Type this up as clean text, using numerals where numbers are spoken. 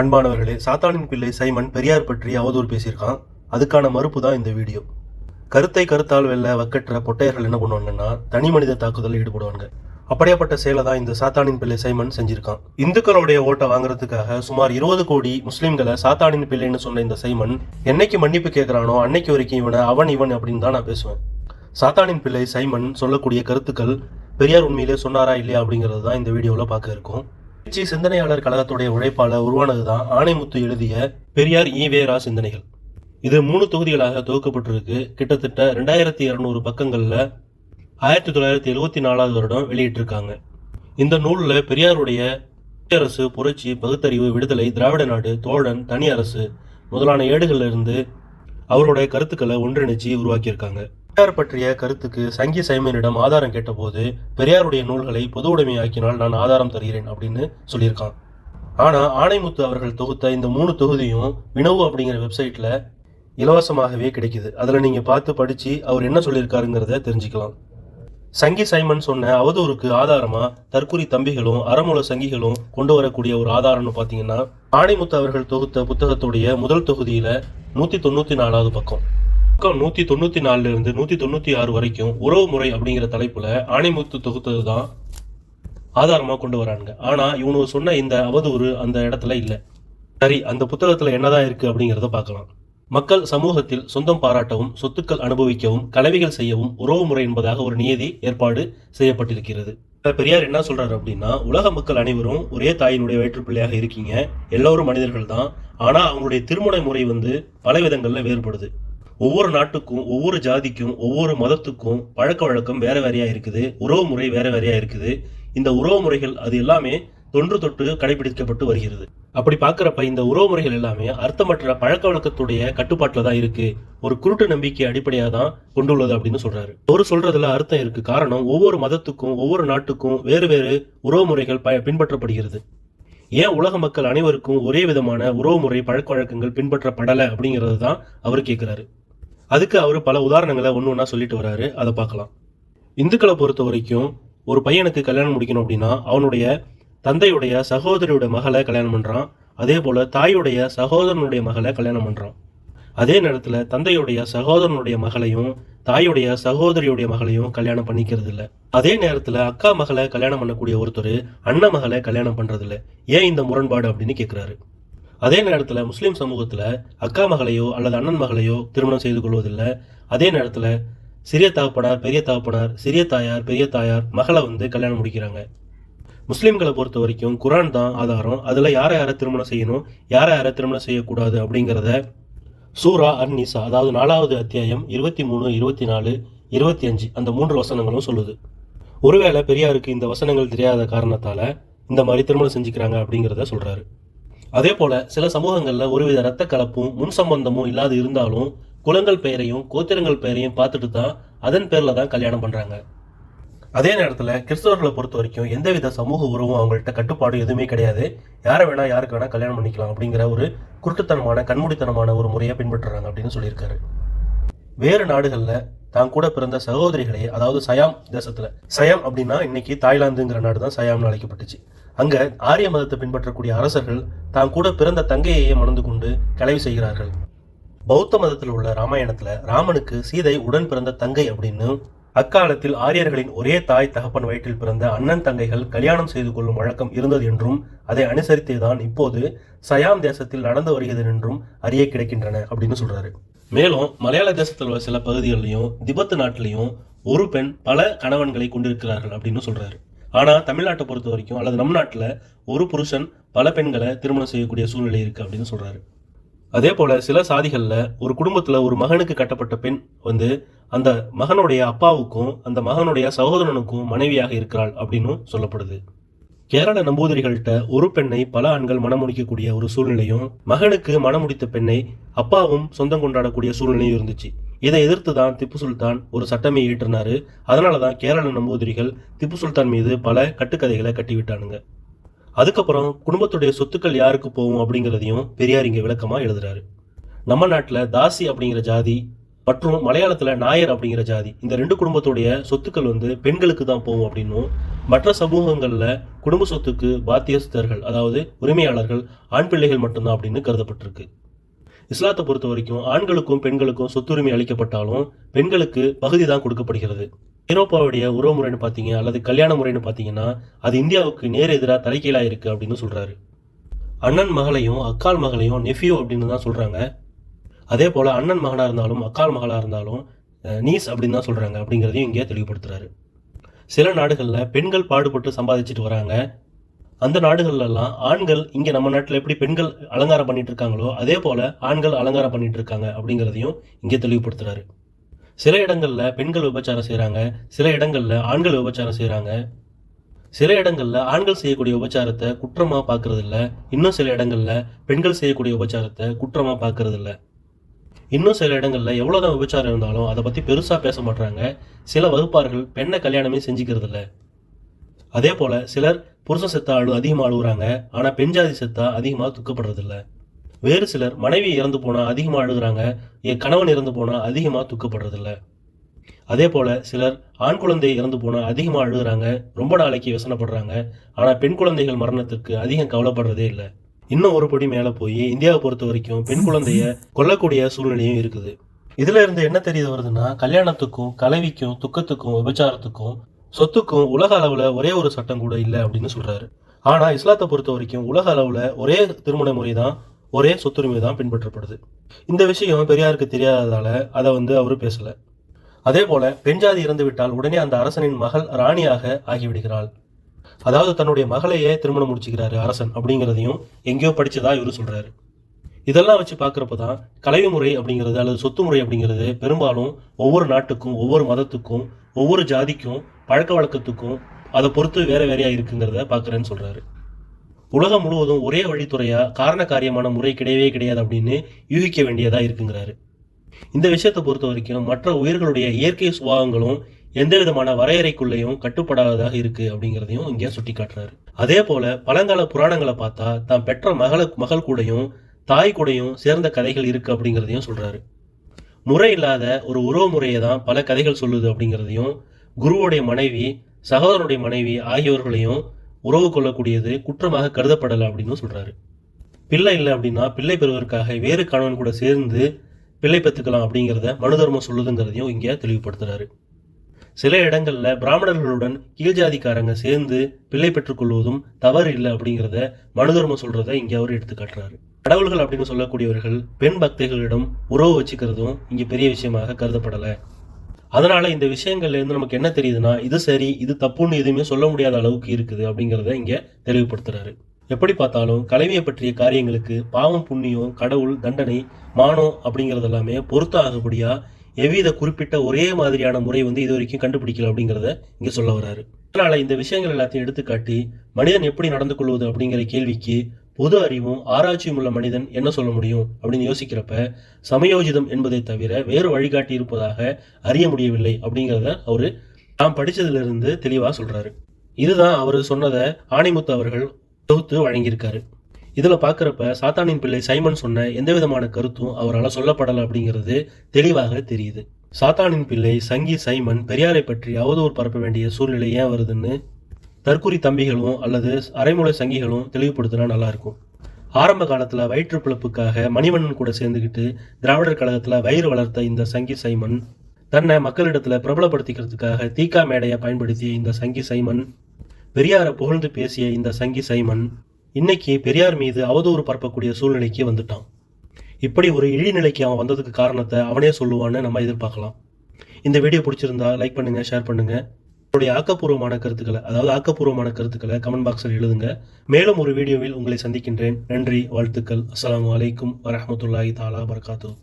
அன்பானவர்களே, சாத்தானின் பிள்ளை சைமன் பெரியார் பற்றி அவதூறு பேசியிருக்கான். அதுக்கான மறுப்பு தான் இந்த வீடியோ. கருத்தை கருத்தால் வெல்ல வக்கற்ற பொட்டையர்கள் என்ன பண்ணுவாங்கன்னா தனி மனித தாக்குதலில் ஈடுபடுவாங்க. அப்படியாப்பட்ட செயலை தான் இந்த சாத்தானின் பிள்ளை சைமன் செஞ்சிருக்கான். இந்துக்களுடைய ஓட்டை வாங்குறதுக்காக சுமார் 20 கோடி முஸ்லிம்களை சாத்தானின் பிள்ளைன்னு சொன்ன இந்த சைமன் என்னைக்கு மன்னிப்பு கேட்கிறானோ அன்னைக்கு வரைக்கும் இவன் அப்படின்னு தான் நான் பேசுவேன். சாத்தானின் பிள்ளை சைமன் சொல்லக்கூடிய கருத்துக்கள் பெரியார் உண்மையிலே சொன்னாரா இல்லையா அப்படிங்கிறது தான் இந்த வீடியோவில் பார்க்க இருக்கும். சிந்தனையாளர் கழகத்துடைய உழைப்பால உருவானதுதான் ஆணைமுத்து எழுதிய பெரியார் ஈவேரா சிந்தனைகள். இது 3 தொகுதிகளாக தொகுக்கப்பட்டிருக்கு. கிட்டத்தட்ட 2200 பக்கங்கள்ல 1974 வருடம் வெளியிட்டிருக்காங்க. இந்த நூல்ல பெரியாருடைய அரசு, புரட்சி, பகுத்தறிவு, விடுதலை, திராவிட நாடு, தோழன், தனி அரசு முதலான ஏடுகள்ல இருந்து அவருடைய கருத்துக்களை ஒன்றிணைச்சு உருவாக்கியிருக்காங்க. பெரியார் பற்றிய கருத்துக்கு சங்கி சைமனிடம் ஆதாரம் கேட்டபோது பெரியாருடைய நூல்களை பொது உடைமையாக்கினால் நான் ஆதாரம் தருகிறேன் அப்படின்னு சொல்லியிருக்கான். ஆனா ஆணைமுத்து அவர்கள் தொகுத்த இந்த 3 தொகுதியும் வினவு அப்படிங்கிற வெப்சைட்ல இலவசமாகவே கிடைக்குது. அதுல நீங்க பார்த்து படிச்சு அவர் என்ன சொல்லியிருக்காருங்கிறத தெரிஞ்சுக்கலாம். சங்கி சைமன் சொன்ன அவதூறுக்கு ஆதாரமா தற்குறி தம்பிகளும் அறமூல சங்கிகளும் கொண்டு வரக்கூடிய ஒரு ஆதாரம்னு பாத்தீங்கன்னா ஆணைமுத்து அவர்கள் தொகுத்த புத்தகத்துடைய முதல் தொகுதியில 194வது பக்கம் 194 இருந்து 196 வரைக்கும் உறவு முறை அப்படிங்கிற தலைப்புல ஆணைமுத்து தொகுத்ததுதான் ஆதாரமா கொண்டு வராங்க. ஆனா இவனு சொன்ன இந்த அவதூறு அந்த இடத்துல இல்ல. சரி, அந்த புத்தகத்துல என்னதான் இருக்கு அப்படிங்கிறத பார்க்கலாம். மக்கள் சமூகத்தில் சொந்தம் பாராட்டவும், சொத்துக்கள் அனுபவிக்கவும், கலவிகள் செய்யவும் உறவு முறை என்பதாக ஒரு நியதி ஏற்பாடு செய்யப்பட்டிருக்கிறது. பெரியார் என்ன சொல்றாரு அப்படின்னா, உலக மக்கள் அனைவரும் ஒரே தாயினுடைய வயிற்றுப்பிள்ளையாக இருக்கீங்க, எல்லோரும் மனிதர்கள் தான். ஆனா அவங்களுடைய திருமண முறை பல விதங்கள்ல வேறுபடுது. ஒவ்வொரு நாட்டுக்கும், ஒவ்வொரு ஜாதிக்கும், ஒவ்வொரு மதத்துக்கும் பழக்க வழக்கம் வேற வேறையா இருக்குது, உறவு முறை வேற வேறையா இருக்குது. இந்த உறவு முறைகள் அது எல்லாமே தொன்று தொட்டு கடைபிடிக்கப்பட்டு வருகிறது. அப்படி பாக்குறப்ப இந்த உறவு முறைகள் எல்லாமே அர்த்தமற்ற பழக்க வழக்கத்துடைய கட்டுப்பாட்டுல தான் இருக்கு, ஒரு குருட்டு நம்பிக்கை அடிப்படையா தான் கொண்டுள்ளது அப்படின்னு சொல்றாரு. ஒரு சொல்றதுல அர்த்தம் இருக்கு. காரணம், ஒவ்வொரு மதத்துக்கும் ஒவ்வொரு நாட்டுக்கும் வேறு வேறு உறவு முறைகள் பின்பற்றப்படுகிறது. ஏன் உலக மக்கள் அனைவருக்கும் ஒரே விதமான உறவு முறை பழக்க வழக்கங்கள் பின்பற்றப்படலை அப்படிங்கிறது தான் அவர் கேட்கிறாரு. அதுக்கு அவர் பல உதாரணங்களை ஒன்று சொல்லிட்டு வர்றாரு. அதை பார்க்கலாம். இந்துக்களை பொறுத்த வரைக்கும் ஒரு பையனுக்கு கல்யாணம் முடிக்கணும் அப்படின்னா அவனுடைய தந்தையுடைய சகோதரியுடைய மகளை கல்யாணம் பண்றான். அதே போல தாயுடைய சகோதரனுடைய மகளை கல்யாணம் பண்றான். அதே நேரத்துல தந்தையுடைய சகோதரனுடைய மகளையும் தாயுடைய சகோதரியுடைய மகளையும் கல்யாணம் பண்ணிக்கிறது இல்லை. அதே நேரத்துல அக்கா மகளை கல்யாணம் பண்ணக்கூடிய ஒருத்தர் அண்ணன் மகளை கல்யாணம் பண்றது இல்லை. ஏன் இந்த முரண்பாடு அப்படின்னு கேட்கிறாரு. அதே நேரத்துல முஸ்லிம் சமூகத்துல அக்கா மகளையோ அல்லது அண்ணன் மகளையோ திருமணம் செய்து கொள்வதில்லை. அதே நேரத்துல சிறிய தகப்பனார், பெரிய தகப்பனார், சிறிய தாயார், பெரிய தாயார் மகளை கல்யாணம் முடிக்கிறாங்க. முஸ்லிம்களை பொறுத்த வரைக்கும் குரான் தான் ஆதாரம். அதுல யாரை திருமணம் செய்யணும், யாரை திருமணம் செய்யக்கூடாது அப்படிங்கிறத சூரா அன்-நிசா, அதாவது 4வது அத்தியாயம் 23, 24, 25 அந்த 3 வசனங்களும் சொல்லுது. ஒருவேளை பெரியாருக்கு இந்த வசனங்கள் தெரியாத காரணத்தால இந்த மாதிரி திருமணம் செஞ்சுக்கிறாங்க அப்படிங்கிறத சொல்றாரு. அதே போல சில சமூகங்கள்ல ஒருவித ரத்த கலப்பும் முன் சம்பந்தமும் இல்லாது இருந்தாலும் குலங்கள் பெயரையும் கோத்திரங்கள் பெயரையும் பார்த்துட்டு தான் அதன் பேர்ல தான் கல்யாணம் பண்றாங்க. அதே நேரத்துல கிறிஸ்தவர்களை பொறுத்த வரைக்கும் எந்தவித சமூக உறவும் அவங்கள்ட்ட கட்டுப்பாடு எதுவுமே கிடையாது. யாரை வேணா யாருக்கு வேணா கல்யாணம் பண்ணிக்கலாம் அப்படிங்கிற ஒரு குருட்டுத்தனமான கண்மூடித்தனமான ஒரு முறையை பின்பற்றுறாங்க அப்படின்னு சொல்லியிருக்காரு. வேறு நாடுகள்ல தான் கூட பிறந்த சகோதரிகளே, அதாவது சயாம் தேசத்துல, சயாம் அப்படின்னா இன்னைக்கு தாய்லாந்துங்கிற நாடு தான் சயாம்னு அழைக்கப்பட்டுச்சு. அங்க ஆரிய மதத்தை பின்பற்றக்கூடிய அரசர்கள் தான் கூட பிறந்த தங்கையையே மணந்து கொண்டு கலவி செய்கிறார்கள். பௌத்த மதத்தில் உள்ள ராமாயணத்துல ராமனுக்கு சீதை உடன் பிறந்த தங்கை அப்படின்னு, அக்காலத்தில் ஆரியர்களின் ஒரே தாய் தகப்பன் வயிற்றில் பிறந்த அண்ணன் தங்கைகள் கல்யாணம் செய்து கொள்ளும் வழக்கம் இருந்தது என்றும் அதை அனுசரித்தேதான் இப்போது சயாம் தேசத்தில் நடந்து வருகிறது என்றும் அறிய கிடைக்கின்றன அப்படின்னு சொல்றாரு. மேலும் மலையாள தேசத்தில் உள்ள சில பகுதிகளிலையும் திபெத் நாட்டிலையும் ஒரு பெண் பல கணவன்களை கொண்டிருக்கிறார்கள் அப்படின்னு சொல்றாரு. ஆனா தமிழ்நாட்டை பொறுத்த வரைக்கும் அல்லது நம் நாட்டுல ஒரு புருஷன் பல பெண்களை திருமணம் செய்யக்கூடிய சூழ்நிலை இருக்கு அப்படின்னு சொல்றாரு. அதே போல சில சாதிகள்ல ஒரு குடும்பத்துல ஒரு மகனுக்கு கட்டப்பட்ட பெண் அந்த மகனுடைய அப்பாவுக்கும் அந்த மகனுடைய சகோதரனுக்கும் மனைவியாக இருக்கிறாள் அப்படின்னு சொல்லப்படுது. கேரள நம்பூதிரிகள்கிட்ட ஒரு பெண்ணை பல ஆண்கள் மணமுடிக்கக்கூடிய ஒரு சூழ்நிலையும், மகனுக்கு மணமுடித்த பெண்ணை அப்பாவும் சொந்தம் கொண்டாடக்கூடிய சூழ்நிலையும் இருந்துச்சு. இதை எதிர்த்து தான் திப்பு சுல்தான் ஒரு சட்டமே இயற்றினாரு. அதனாலதான் கேரள நம்பூதிரிகள் திப்பு சுல்தான் மீது பல கட்டுக்கதைகளை கட்டிவிட்டானுங்க. அதுக்கப்புறம் குடும்பத்துடைய சொத்துக்கள் யாருக்கு போகும் அப்படிங்கிறதையும் பெரியார் இங்க விளக்கமா எழுதுறாரு. நம்ம நாட்டுல தாசி அப்படிங்கிற ஜாதி மற்றும் மலையாளத்துல நாயர் அப்படிங்கிற ஜாதி, இந்த 2 குடும்பத்துடைய சொத்துக்கள் பெண்களுக்கு தான் போகும் அப்படின்னும், மற்ற சமூகங்களில் குடும்ப சொத்துக்கு பாத்தியஸ்தர்கள், அதாவது உரிமையாளர்கள், ஆண் பிள்ளைகள் மட்டும்தான் அப்படின்னு கருதப்பட்டிருக்கு. இஸ்லாத்தை பொறுத்த வரைக்கும் ஆண்களுக்கும் பெண்களுக்கும் சொத்துரிமை அளிக்கப்பட்டாலும் பெண்களுக்கு பகுதி தான் கொடுக்கப்படுகிறது. ஐரோப்பாவுடைய உறவு முறைன்னு பார்த்தீங்க அல்லது கல்யாண முறைன்னு பார்த்தீங்கன்னா அது இந்தியாவுக்கு நேர் எதிராக தலைகீழாக இருக்கு அப்படின்னு சொல்றாரு. அண்ணன் மகளையும் அக்கால் மகளையும் நெஃப்யூ அப்படின்னு தான் சொல்றாங்க. அதே போல அண்ணன் மகனா இருந்தாலும் அக்கால் மகளா இருந்தாலும் நீஸ் அப்படின்னு தான் சொல்றாங்க அப்படிங்கிறதையும் இங்கே தெளிவுபடுத்துறாரு. சில நாடுகளில் பெண்கள் பாடுபட்டு சம்பாதிச்சுட்டு வராங்க. அந்த நாடுகள்லாம் ஆண்கள் இங்கே நம்ம நாட்டில் எப்படி பெண்கள் அலங்காரம் பண்ணிட்டு இருக்காங்களோ அதே போல ஆண்கள் அலங்காரம் பண்ணிட்டு இருக்காங்க அப்படிங்கிறதையும் இங்கே தெளிவுபடுத்துறாரு. சில இடங்கள்ல பெண்கள் விபச்சாரம் செய்கிறாங்க, சில இடங்கள்ல ஆண்கள் விபச்சாரம் செய்கிறாங்க. சில இடங்கள்ல ஆண்கள் செய்யக்கூடிய விபச்சாரத்தை குற்றமாக பார்க்கறது இல்லை. இன்னும் சில இடங்கள்ல பெண்கள் செய்யக்கூடிய விபச்சாரத்தை குற்றமாக பார்க்கறது இல்லை. இன்னும் சில இடங்கள்ல எவ்வளோதான் விபச்சாரம் இருந்தாலும் அதை பற்றி பெருசாக பேச மாட்டாங்க. சில வகுப்பார்கள் பெண்ணை கல்யாணமே செஞ்சுக்கிறது இல்லை. அதே போல சிலர் புருஷன் செத்தா அதிகமாக அழுகுறாங்க, ஆனால் பெண் ஜாதி செத்தா அதிகமாக துக்கப்படுறதில்ல. வேறு சிலர் மனைவி இறந்து போனால் அதிகமாக அழுகுறாங்க, என் கணவன் இறந்து போனால் அதிகமாக துக்கப்படுறதில்ல. அதே போல சிலர் ஆண் குழந்தை இறந்து போனால் அதிகமாக அழுகுறாங்க, ரொம்ப நாளைக்கு விசனப்படுறாங்க, ஆனால் பெண் குழந்தைகள் மரணத்துக்கு அதிகம் கவலைப்படுறதே இல்லை. இன்னும் ஒரு படி மேலே போய் இந்தியாவை பொறுத்த வரைக்கும் பெண் குழந்தைய கொல்லக்கூடிய சூழ்நிலையும் இருக்குது. இதுல இருந்து என்ன தெரிய வருதுன்னா, கல்யாணத்துக்கும் கலவிக்கும் துக்கத்துக்கும் விபச்சாரத்துக்கும் சொத்துக்கும் உலக அளவுல ஒரே ஒரு சட்டம் கூட இல்லை அப்படின்னு சொல்றாரு. ஆனா இஸ்லாத்தை பொறுத்த வரைக்கும் உலக அளவுல ஒரே திருமண முறை தான், ஒரே சொத்துரிமை தான் பின்பற்றப்படுது. இந்த விஷயம் பெரியாருக்கு தெரியாததால அதை அவரு பேசல. அதே போல பெண் ஜாதி இறந்து விட்டால் உடனே அந்த அரசனின் மகள் ராணியாக ஆகிவிடுகிறாள். அதாவது தன்னுடைய மகளையே திருமணம் முடிச்சுக்கிறாரு அரசன் அப்படிங்கிறதையும் எங்கேயோ படிச்சதா இவரு சொல்றாரு. இதெல்லாம் வச்சு பார்க்குறப்பதான் கலவி முறை அப்படிங்கிறது அல்லது சொத்து முறை அப்படிங்கிறது பெரும்பாலும் ஒவ்வொரு நாட்டுக்கும் ஒவ்வொரு மதத்துக்கும் ஒவ்வொரு ஜாதிக்கும் பழக்க வழக்கத்துக்கும் அதை பொறுத்து வேற வேறையா இருக்குங்கிறத பார்க்குறேன்னு சொல்றாரு. உலகம் முழுவதும் ஒரே வழித்துறையா காரண காரியமான முறை கிடையவே கிடையாது அப்படின்னு யூகிக்க வேண்டியதா இருக்குங்கிறாரு. இந்த விஷயத்தை பொறுத்த வரைக்கும் மற்ற உயிர்களுடைய இயற்கை சுபாவங்களும் எந்த விதமான வரையறைக்குள்ளேயும் கட்டுப்படாததாக இருக்கு அப்படிங்கிறதையும் இங்கே சுட்டி காட்டுறாரு. அதே போல பழங்கால புராணங்களை பார்த்தா தான் பெற்ற மகள் கூடயும் தாய் கூடையும் சேர்ந்த கதைகள் இருக்கு அப்படிங்கிறதையும் சொல்றாரு. முறை இல்லாத ஒரு உறவு முறையை தான் பல கதைகள் சொல்லுது அப்படிங்கிறதையும், குருவுடைய மனைவி சகோதரனுடைய மனைவி ஆகியோர்களையும் உறவு கொள்ளக்கூடியது குற்றமாக கருதப்படலை அப்படின்னு சொல்றாரு. பிள்ளை இல்லை அப்படின்னா பிள்ளை பெறுவதற்காக வேறு கணவன் கூட சேர்ந்து பிள்ளை பெற்றுக்கலாம் அப்படிங்கிறத மனு தர்மம் சொல்லுதுங்கிறதையும் இங்கே தெளிவுபடுத்துறாரு. சில இடங்கள்ல பிராமணர்களுடன் கீழ்ஜாதிக்காரங்க சேர்ந்து பிள்ளை பெற்றுக்கொள்வதும் தவறு இல்லை அப்படிங்கிறத மனு தர்மம் சொல்றதை இங்கே அவர் எடுத்து காட்டுறாரு. கடவுள்கள் அப்படின்னு சொல்லக்கூடியவர்கள் பெண் பக்திகளிடம் உறவு வச்சுக்கிறதும் இங்க பெரிய விஷயமாக கருதப்படலை. அதனால இந்த விஷயங்கள்ல இருந்து நமக்கு என்ன தெரியுதுன்னா, இது சரி இது தப்புன்னு எதுவுமே சொல்ல முடியாத அளவுக்கு இருக்குது அப்படிங்கிறத இங்க தெளிவுபடுத்துறாரு. எப்படி பார்த்தாலும் கலவியை பற்றிய காரியங்களுக்கு பாவம் புண்ணியம் கடவுள் தண்டனை மானம் அப்படிங்கிறது எல்லாமே பொருத்த ஆகப்படியா எவ்வித குறிப்பிட்ட ஒரே மாதிரியான முறை இது வரைக்கும் கண்டுபிடிக்கல அப்படிங்கிறத இங்க சொல்ல வர்றாரு. அதனால இந்த விஷயங்கள் எல்லாத்தையும் எடுத்துக்காட்டி மனிதன் எப்படி நடந்து கொள்வது அப்படிங்கிற கேள்விக்கு பொது அறிவும் ஆராய்ச்சியும் உள்ள மனிதன் என்ன சொல்ல முடியும் அப்படின்னு யோசிக்கிறப்ப சமயோஜிதம் என்பதை தவிர வேறு வழிகாட்டி இருப்பதாக அறிய முடியவில்லை அப்படிங்கிறத அவரு தாம் படிச்சதுல இருந்து தெளிவா சொல்றாரு. இதுதான் அவரு சொன்னதை ஆணைமுத்து அவர்கள் தொகுத்து வழங்கியிருக்காரு. இதுல பாக்குறப்ப சாத்தானின் பிள்ளை சைமன் சொன்ன எந்த விதமான கருத்தும் அவரால் சொல்லப்படலை அப்படிங்கிறது தெளிவாக தெரியுது. சாத்தானின் பிள்ளை சங்கி சைமன் பெரியாரை பற்றி அவதூறு பரப்ப வேண்டிய சூழ்நிலை ஏன் வருதுன்னு தற்குறி தம்பிகளும் அல்லது அரைமுறை சங்கிகளும் தெளிவுபடுத்தினா நல்லா இருக்கும். ஆரம்ப காலத்துல வயிற்று பிழப்புக்காக மணிவண்ணன் கூட சேர்ந்துக்கிட்டு திராவிடர் கழகத்துல வயிறு வளர்த்த இந்த சங்கி சைமன், தன்னை மக்களிடத்துல பிரபலப்படுத்திக்கிறதுக்காக தீக்கா மேடையை பயன்படுத்திய இந்த சங்கி சைமன், பெரியாரை புகழ்ந்து பேசிய இந்த சங்கி சைமன் இன்னைக்கு பெரியார் மீது அவதூறு பரப்பக்கூடிய சூழ்நிலைக்கு வந்துட்டான். இப்படி ஒரு இழிநிலைக்கு அவன் வந்ததுக்கு காரணத்தை அவனே சொல்லுவான்னு நம்ம எதிர்பார்க்கலாம். இந்த வீடியோ பிடிச்சிருந்தா லைக் பண்ணுங்க, ஷேர் பண்ணுங்க. உங்களுடைய ஆக்கப்பூர்வமான கருத்துக்களை கமெண்ட் பாக்ஸில் எழுதுங்க. மேலும் ஒரு வீடியோவில் உங்களை சந்திக்கின்றேன். நன்றி, வாழ்த்துக்கள். அஸ்ஸலாமு அலைக்கும் வரஹ்மத்துல்லாஹி தஆலா வபரகாத்துஹு.